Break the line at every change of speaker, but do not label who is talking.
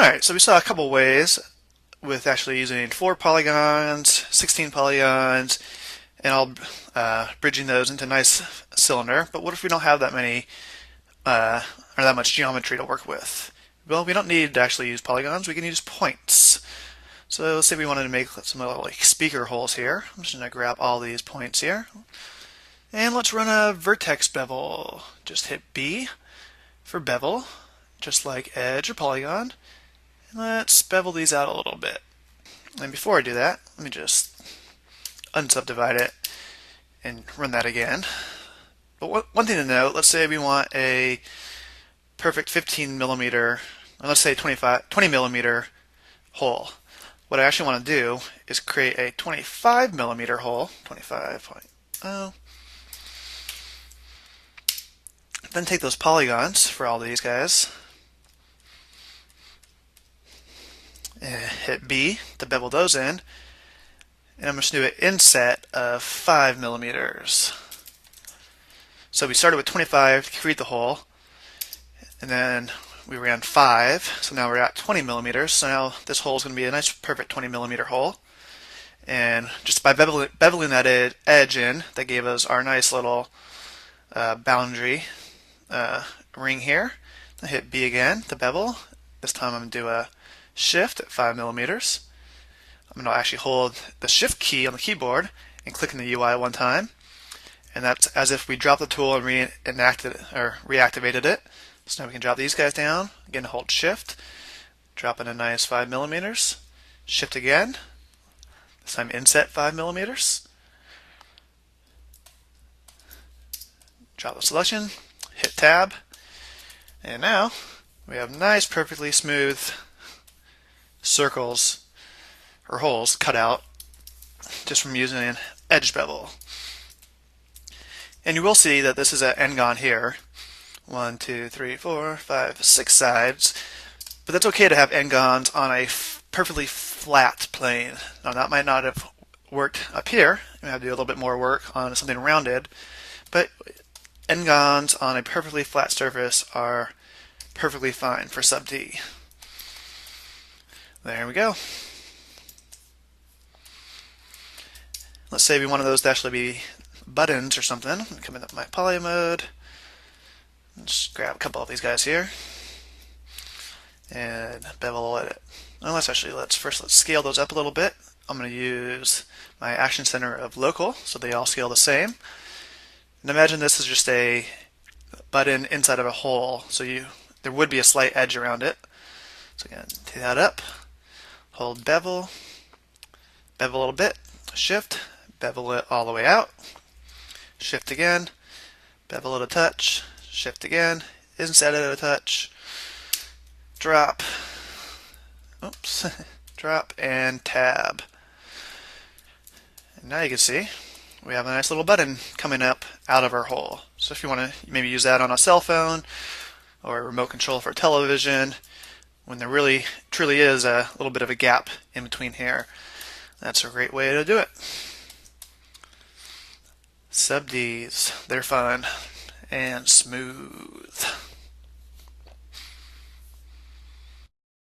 Alright, so we saw a couple ways with actually using 4 polygons, 16 polygons, and all bridging those into a nice cylinder. But what if we don't have that many or that much geometry to work with? Well, we don't need to actually use polygons, we can use points. So let's say we wanted to make some little like speaker holes here. I'm just going to grab all these points here. And let's run a vertex bevel. Just hit B for bevel, just like edge or polygon. And let's bevel these out a little bit. And before I do that, let me just unsubdivide it and run that again. But one thing to note, let's say we want a perfect 15 millimeter, or let's say 20 millimeter hole. What I actually want to do is create a 25 millimeter hole, 25.0. Then take those polygons for all these guys, and hit B to bevel those in, and I'm just going to do an inset of 5 millimeters. So we started with 25 to create the hole, and then we ran 5, so now we're at 20 millimeters. So now this hole is going to be a nice perfect 20 millimeter hole. And just by beveling that edge in, that gave us our nice little boundary ring here. I hit B again to bevel. This time I'm going to do a shift at 5 millimeters. I'm going to actually hold the shift key on the keyboard and click in the UI one time. And that's as if we dropped the tool and reactivated it. So now we can drop these guys down. Again, hold shift, drop in a nice 5 millimeters. Shift again. This time inset 5 millimeters. Drop the selection, hit tab, and now we have nice, perfectly smooth circles or holes cut out just from using an edge bevel. And you will see that this is an n-gon here. 1, 2, 3, 4, 5, 6 sides. But that's okay to have n-gons on a perfectly flat plane. Now that might not have worked up here. You have to do a little bit more work on something rounded. But n-gons on a perfectly flat surface are perfectly fine for SubD. There we go. Let's say we wanted those to actually be buttons or something. Come into my poly mode. Just grab a couple of these guys here and bevel it. Well, let's scale those up a little bit. I'm going to use my action center of local so they all scale the same. And imagine this is just a button inside of a hole, so there would be a slight edge around it. So again, take that up, hold bevel, bevel a little bit, shift, bevel it all the way out, shift again, bevel it a touch, shift again, inset it a touch, drop, oops, drop, and tab. And now you can see we have a nice little button coming up out of our hole. So if you want to maybe use that on a cell phone or a remote control for a television, when there really truly is a little bit of a gap in between here, that's a great way to do it. SubDs, they're fun and smooth.